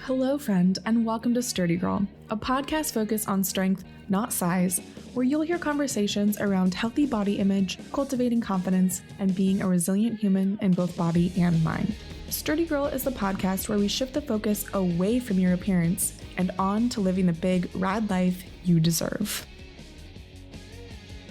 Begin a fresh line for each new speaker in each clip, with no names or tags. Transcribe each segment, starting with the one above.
Hello, friend, and welcome to Sturdy Girl, a podcast focused on strength, not size, where you'll hear conversations around healthy body image, cultivating confidence, and being a resilient human in both body and mind. Sturdy Girl is the podcast where we shift the focus away from your appearance and on to living the big, rad life you deserve.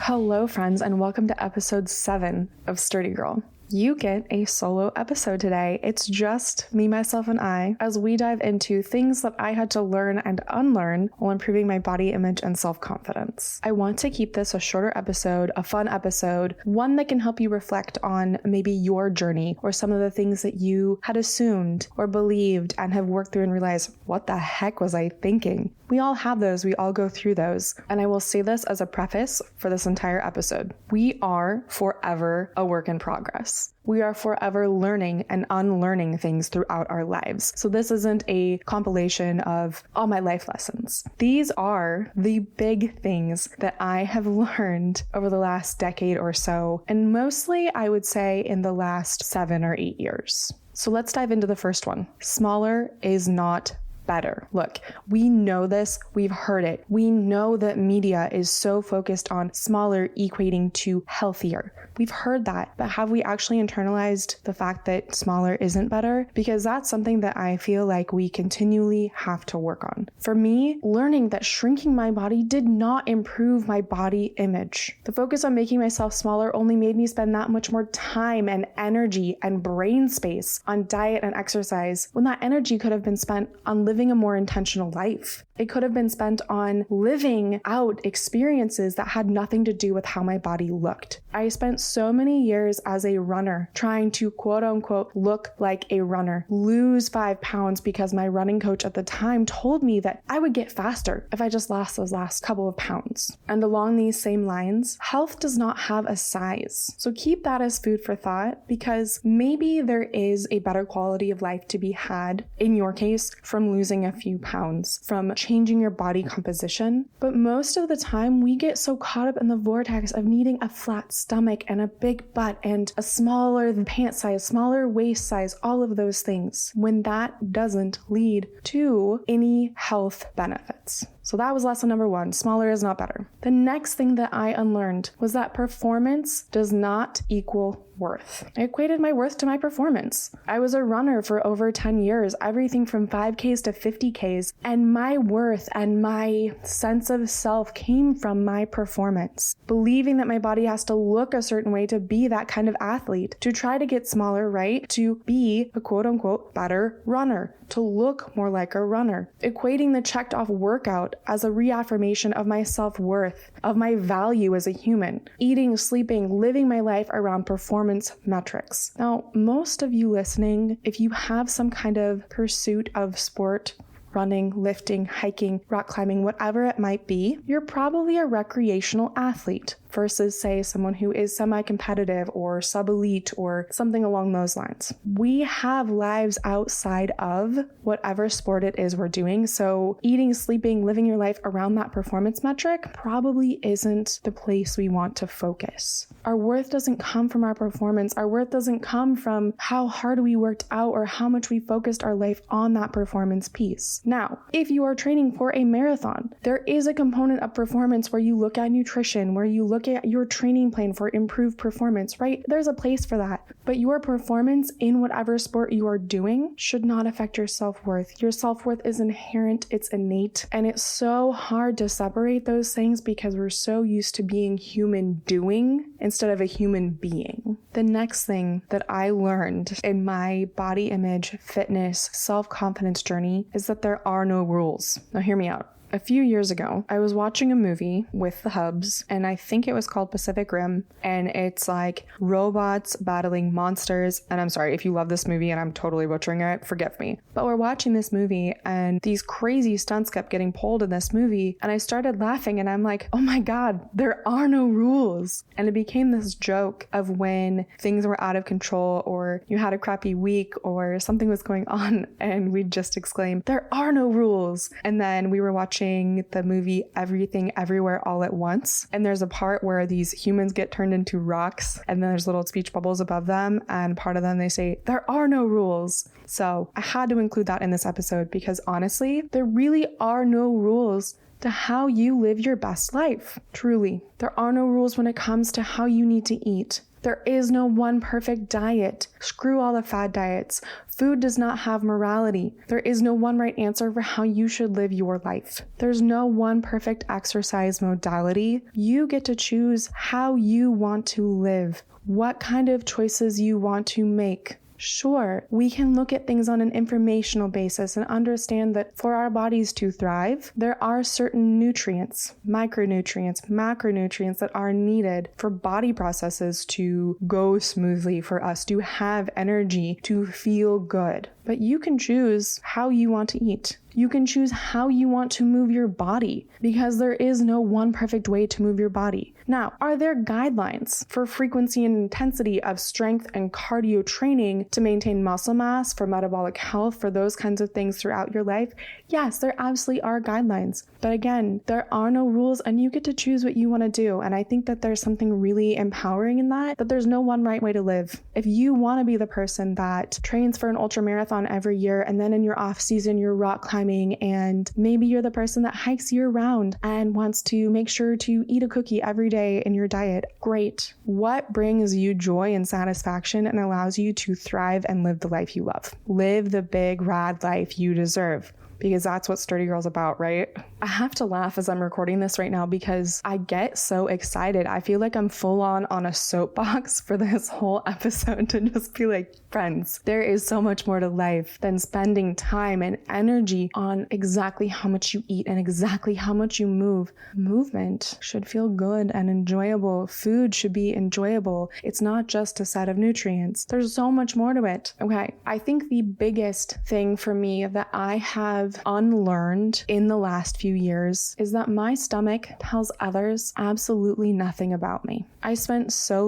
Hello, friends, and welcome to episode 7 of Sturdy Girl. You get a solo episode today. It's just me, myself, and I as we dive into things that I had to learn and unlearn while improving my body image and self-confidence. I want to keep this a shorter episode, a fun episode, one that can help you reflect on maybe your journey or some of the things that you had assumed or believed and have worked through and realized, what the heck was I thinking? We all have those. We all go through those. And I will say this as a preface for this entire episode. We are forever a work in progress. We are forever learning and unlearning things throughout our lives. So this isn't a compilation of all my life lessons. These are the big things that I have learned over the last decade or so, and mostly I would say in the last 7 or 8 years. So let's dive into the first one. Smaller is not better. Look, we know this, we've heard it. We know that media is so focused on smaller equating to healthier. We've heard that, but have we actually internalized the fact that smaller isn't better? Because that's something that I feel like we continually have to work on. For me, learning that shrinking my body did not improve my body image. The focus on making myself smaller only made me spend that much more time and energy and brain space on diet and exercise when that energy could have been spent on living a more intentional life. It could have been spent on living out experiences that had nothing to do with how my body looked. I spent so many years as a runner trying to quote unquote look like a runner, lose 5 pounds because my running coach at the time told me that I would get faster if I just lost those last couple of pounds. And along these same lines, health does not have a size. So keep that as food for thought, because maybe there is a better quality of life to be had, in your case, from losing a few pounds, from changing your body composition. But most of the time, we get so caught up in the vortex of needing a flat stomach and a big butt and a smaller pant size, smaller waist size, all of those things, when that doesn't lead to any health benefits. So that was lesson number 1. Smaller is not better. The next thing that I unlearned was that performance does not equal worth. I equated my worth to my performance. I was a runner for over 10 years, everything from 5Ks to 50Ks, and my worth and my sense of self came from my performance. Believing that my body has to look a certain way to be that kind of athlete, to try to get smaller, right? To be a quote unquote better runner, to look more like a runner. Equating the checked off workout as a reaffirmation of my self-worth, of my value as a human. Eating, sleeping, living my life around performance metrics. Now, most of you listening, if you have some kind of pursuit of sport, running, lifting, hiking, rock climbing, whatever it might be, you're probably a recreational athlete versus, say, someone who is semi-competitive or sub-elite or something along those lines. We have lives outside of whatever sport it is we're doing, so eating, sleeping, living your life around that performance metric probably isn't the place we want to focus. Our worth doesn't come from our performance. Our worth doesn't come from how hard we worked out or how much we focused our life on that performance piece. Now, if you are training for a marathon, there is a component of performance where you look at nutrition, where you look at your training plan for improved performance, right? There's a place for that. But your performance in whatever sport you are doing should not affect your self-worth. Your self-worth is inherent, it's innate, and it's so hard to separate those things because we're so used to being human doing instead of a human being. The next thing that I learned in my body image, fitness, self-confidence journey is that there are no rules. Now hear me out. A few years ago, I was watching a movie with the Hubs, and I think it was called Pacific Rim, and it's like robots battling monsters. And I'm sorry if you love this movie and I'm totally butchering it, forgive me. But we're watching this movie and these crazy stunts kept getting pulled in this movie, and I started laughing and I'm like, oh my God, there are no rules. And it became this joke of when things were out of control or you had a crappy week or something was going on, and we'd just exclaim, there are no rules. And then we were watching watching the movie Everything Everywhere All at Once. And there's a part where these humans get turned into rocks and then there's little speech bubbles above them. And part of them, they say, there are no rules. So I had to include that in this episode because honestly, there really are no rules to how you live your best life. Truly, there are no rules when it comes to how you need to eat. There is no one perfect diet. Screw all the fad diets. Food does not have morality. There is no one right answer for how you should live your life. There's no one perfect exercise modality. You get to choose how you want to live, what kind of choices you want to make. Sure, we can look at things on an informational basis and understand that for our bodies to thrive, there are certain nutrients, micronutrients, macronutrients that are needed for body processes to go smoothly, for us to have energy, to feel good. But you can choose how you want to eat. You can choose how you want to move your body because there is no one perfect way to move your body. Now, are there guidelines for frequency and intensity of strength and cardio training to maintain muscle mass, for metabolic health, for those kinds of things throughout your life? Yes, there absolutely are guidelines. But again, there are no rules and you get to choose what you want to do. And I think that there's something really empowering in that there's no one right way to live. If you want to be the person that trains for an ultra marathon every year and then in your off season you're rock climbing, and maybe you're the person that hikes year round and wants to make sure to eat a cookie every day in your diet, great. What brings you joy and satisfaction and allows you to thrive and live the life you love? Live the big rad life you deserve. Because that's what Sturdy Girl's about, right? I have to laugh as I'm recording this right now because I get so excited. I feel like I'm full on a soapbox for this whole episode to just be like, friends, there is so much more to life than spending time and energy on exactly how much you eat and exactly how much you move. Movement should feel good and enjoyable. Food should be enjoyable. It's not just a set of nutrients. There's so much more to it. Okay, I think the biggest thing for me that I have unlearned in the last few years is that my stomach tells others absolutely nothing about me. I spent so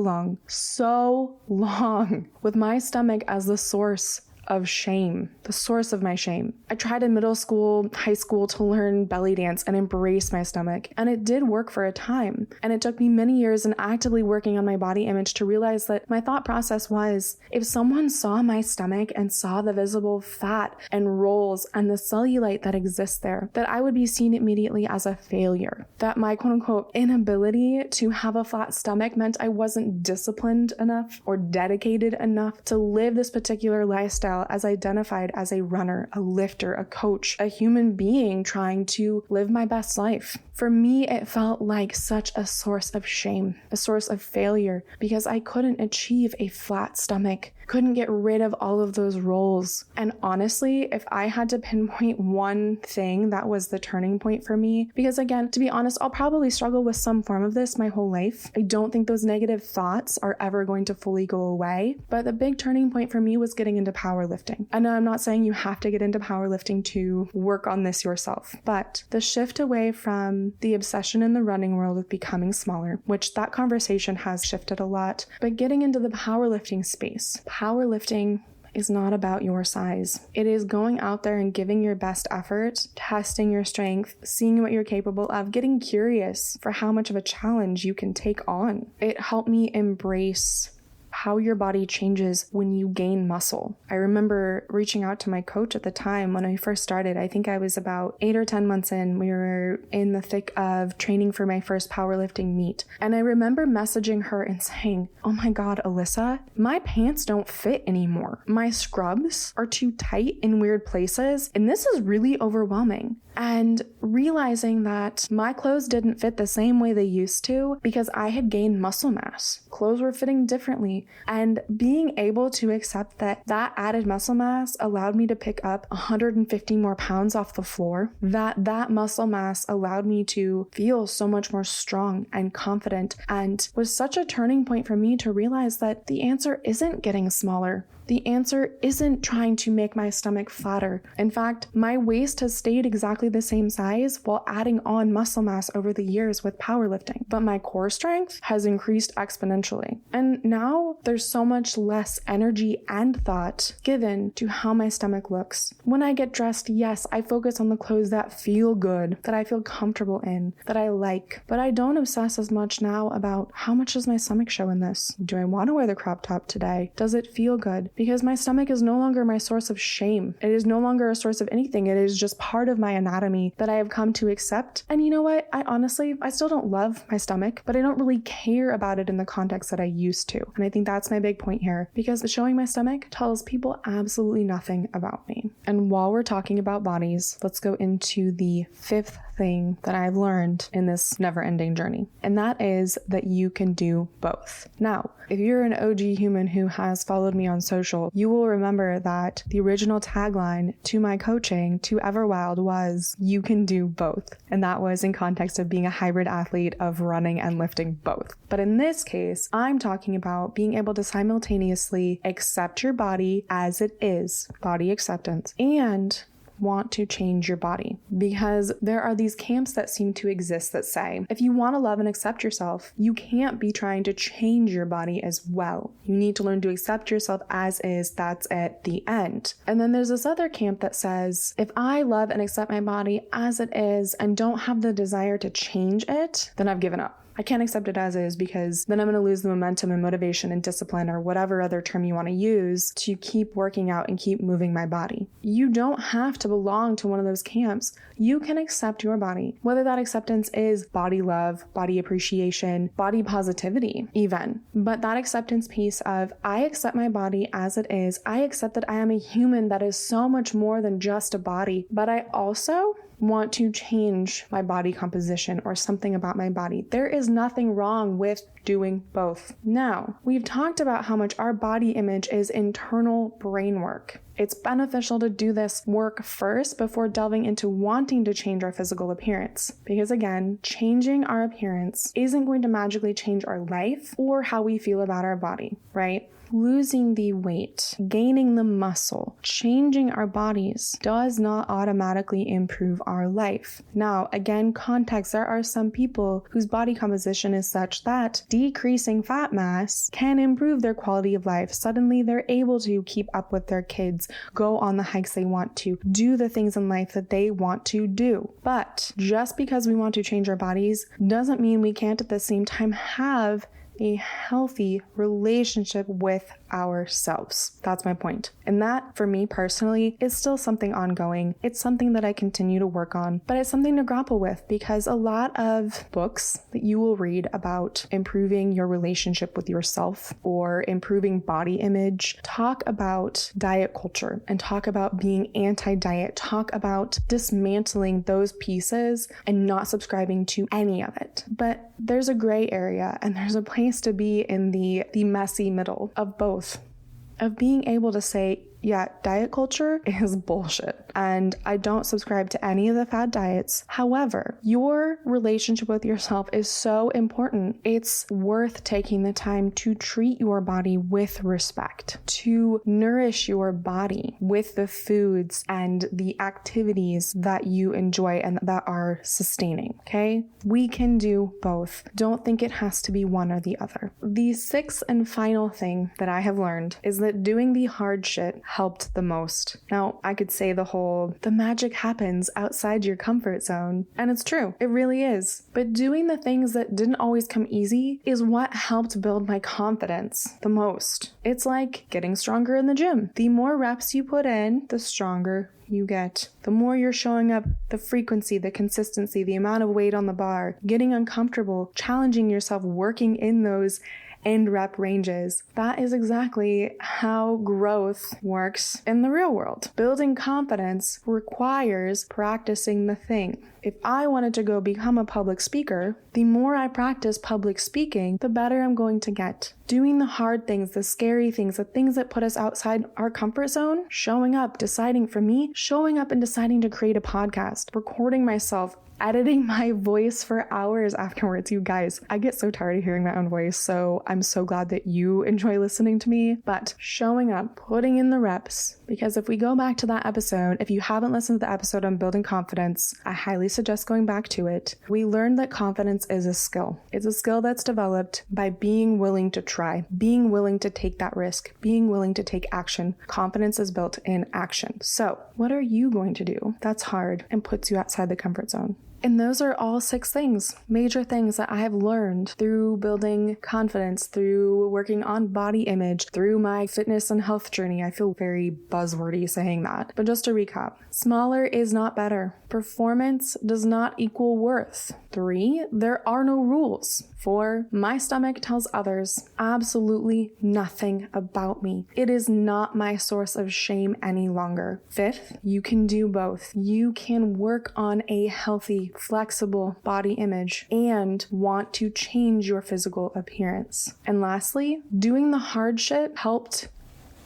long with my stomach as the source of shame, the source of my shame. I tried in middle school, high school to learn belly dance and embrace my stomach, and it did work for a time. And it took me many years and actively working on my body image to realize that my thought process was, if someone saw my stomach and saw the visible fat and rolls and the cellulite that exists there, that I would be seen immediately as a failure. That my quote unquote inability to have a flat stomach meant I wasn't disciplined enough or dedicated enough to live this particular lifestyle as identified as a runner, a lifter, a coach, a human being trying to live my best life. For me, it felt like such a source of shame, a source of failure, because I couldn't achieve a flat stomach, couldn't get rid of all of those rolls. And honestly, if I had to pinpoint one thing that was the turning point for me, because again, to be honest, I'll probably struggle with some form of this my whole life. I don't think those negative thoughts are ever going to fully go away. But the big turning point for me was getting into powerlifting. And I'm not saying you have to get into powerlifting to work on this yourself, but the shift away from the obsession in the running world of becoming smaller, which that conversation has shifted a lot, but getting into the powerlifting space. Powerlifting is not about your size. It is going out there and giving your best effort, testing your strength, seeing what you're capable of, getting curious for how much of a challenge you can take on. It helped me embrace how your body changes when you gain muscle. I remember reaching out to my coach at the time when I first started. I think I was about 8 or 10 months in. We were in the thick of training for my first powerlifting meet. And I remember messaging her and saying, oh my God, Alyssa, my pants don't fit anymore. My scrubs are too tight in weird places. And this is really overwhelming. And realizing that my clothes didn't fit the same way they used to because I had gained muscle mass. Clothes were fitting differently. And being able to accept that that added muscle mass allowed me to pick up 150 more pounds off the floor, that muscle mass allowed me to feel so much more strong and confident, and was such a turning point for me to realize that the answer isn't getting smaller. The answer isn't trying to make my stomach fatter. In fact, my waist has stayed exactly the same size while adding on muscle mass over the years with powerlifting, but my core strength has increased exponentially. And now there's so much less energy and thought given to how my stomach looks. When I get dressed, yes, I focus on the clothes that feel good, that I feel comfortable in, that I like, but I don't obsess as much now about how much does my stomach show in this? Do I want to wear the crop top today? Does it feel good? Because my stomach is no longer my source of shame. It is no longer a source of anything. It is just part of my anatomy that I have come to accept. And you know what? I still don't love my stomach, but I don't really care about it in the context that I used to. And I think that's my big point here, because showing my stomach tells people absolutely nothing about me. And while we're talking about bodies, let's go into the fifth thing that I've learned in this never-ending journey, and that is that you can do both. Now, if you're an OG human who has followed me on social, you will remember that the original tagline to my coaching to Everwild was, "You can do both." And that was in context of being a hybrid athlete of running and lifting both. But in this case, I'm talking about being able to simultaneously accept your body as it is, body acceptance, and want to change your body. Because there are these camps that seem to exist that say, if you want to love and accept yourself, you can't be trying to change your body as well. You need to learn to accept yourself as is. That's at the end. And then there's this other camp that says, if I love and accept my body as it is and don't have the desire to change it, then I've given up. I can't accept it as is, because then I'm going to lose the momentum and motivation and discipline, or whatever other term you want to use, to keep working out and keep moving my body. You don't have to belong to one of those camps. You can accept your body, whether that acceptance is body love, body appreciation, body positivity even. But that acceptance piece of, I accept my body as it is. I accept that I am a human that is so much more than just a body, but I also want to change my body composition or something about my body. There is nothing wrong with doing both. Now, we've talked about how much our body image is internal brain work. It's beneficial to do this work first before delving into wanting to change our physical appearance. Because again, changing our appearance isn't going to magically change our life or how we feel about our body, right? Losing the weight, gaining the muscle, changing our bodies does not automatically improve our life. Now, again, context, there are some people whose body composition is such that decreasing fat mass can improve their quality of life. Suddenly, they're able to keep up with their kids, go on the hikes they want to, do the things in life that they want to do. But just because we want to change our bodies doesn't mean we can't at the same time have a healthy relationship with ourselves. That's my point. And that, for me personally, is still something ongoing. It's something that I continue to work on, but it's something to grapple with, because a lot of books that you will read about improving your relationship with yourself or improving body image talk about diet culture and talk about being anti-diet, talk about dismantling those pieces and not subscribing to any of it. But there's a gray area, and there's a place to be in the messy middle of both. Of being able to say, yeah, diet culture is bullshit, and I don't subscribe to any of the fad diets. However, your relationship with yourself is so important. It's worth taking the time to treat your body with respect, to nourish your body with the foods and the activities that you enjoy and that are sustaining, okay? We can do both. Don't think it has to be one or the other. The sixth and final thing that I have learned is that doing the hard shit helped the most. Now, I could say the magic happens outside your comfort zone, and it's true, it really is. But doing the things that didn't always come easy is what helped build my confidence the most. It's like getting stronger in the gym. The more reps you put in, the stronger you get. The more you're showing up, the frequency, the consistency, the amount of weight on the bar, getting uncomfortable, challenging yourself, working in those end rep ranges. That is exactly how growth works in the real world. Building confidence requires practicing the thing. If I wanted to go become a public speaker, the more I practice public speaking, the better I'm going to get. Doing the hard things, the scary things, the things that put us outside our comfort zone, showing up, deciding for me, showing up and deciding to create a podcast, recording myself editing my voice for hours afterwards. You guys, I get so tired of hearing my own voice, so I'm so glad that you enjoy listening to me. But showing up, putting in the reps, because if we go back to that episode, if you haven't listened to the episode on building confidence, I highly suggest going back to it. We learned that confidence is a skill. It's a skill that's developed by being willing to try, being willing to take that risk, being willing to take action. Confidence is built in action. So what are you going to do that's hard and puts you outside the comfort zone? And those are all 6 things, major things that I have learned through building confidence, through working on body image, through my fitness and health journey. I feel very buzzwordy saying that. But just to recap, smaller is not better. Performance does not equal worth. 3, there are no rules. 4, my stomach tells others absolutely nothing about me. It is not my source of shame any longer. 5th, you can do both. You can work on a healthy, flexible body image and want to change your physical appearance. And lastly, doing the hard shit helped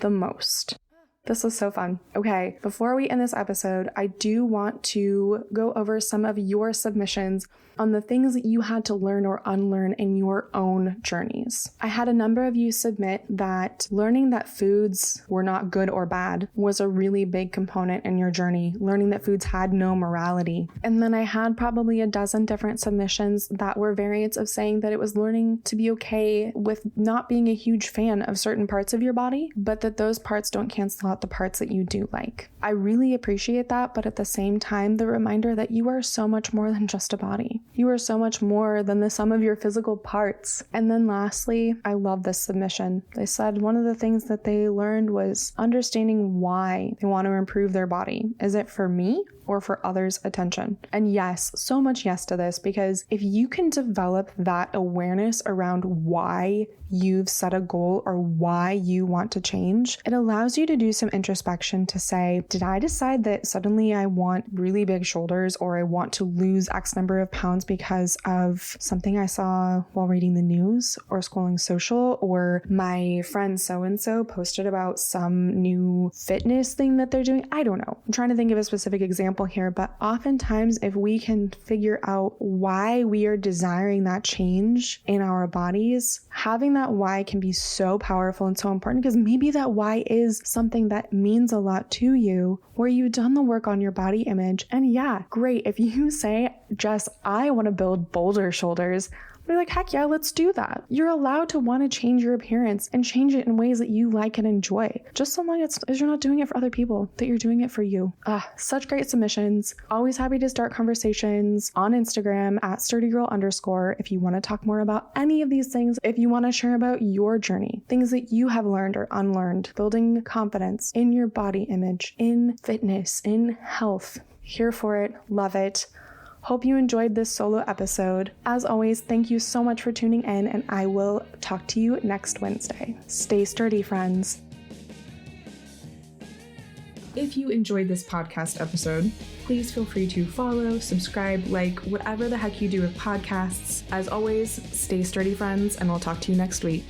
the most. This was so fun. Okay, before we end this episode, I do want to go over some of your submissions on the things that you had to learn or unlearn in your own journeys. I had a number of you submit that learning that foods were not good or bad was a really big component in your journey, learning that foods had no morality. And then I had probably a dozen different submissions that were variants of saying that it was learning to be okay with not being a huge fan of certain parts of your body, but that those parts don't cancel out the parts that you do like. I really appreciate that, but at the same time, the reminder that you are so much more than just a body. You are so much more than the sum of your physical parts. And then lastly, I love this submission. They said one of the things that they learned was understanding why they want to improve their body. Is it for me or for others' attention? And yes, so much yes to this, because if you can develop that awareness around why you've set a goal or why you want to change, it allows you to do some introspection to say, did I decide that suddenly I want really big shoulders or I want to lose X number of pounds because of something I saw while reading the news or scrolling social, or my friend so-and-so posted about some new fitness thing that they're doing? I don't know. I'm trying to think of a specific example here, but oftentimes if we can figure out why we are desiring that change in our bodies, having that why can be so powerful and so important, because maybe that why is something that means a lot to you, where you've done the work on your body image. And yeah, great. If you say, Jess, I want to build bolder shoulders, we're like, heck yeah, let's do that. You're allowed to want to change your appearance and change it in ways that you like and enjoy, just so long as you're not doing it for other people, that you're doing it for you. Such great submissions. Always happy to start conversations on Instagram at sturdygirl_. If you want to talk more about any of these things, if you want to share about your journey, things that you have learned or unlearned, building confidence in your body image, in fitness, in health, here for it, love it. Hope you enjoyed this solo episode. As always, thank you so much for tuning in, and I will talk to you next Wednesday. Stay sturdy, friends. If you enjoyed this podcast episode, please feel free to follow, subscribe, like, whatever the heck you do with podcasts. As always, stay sturdy, friends, and we'll talk to you next week.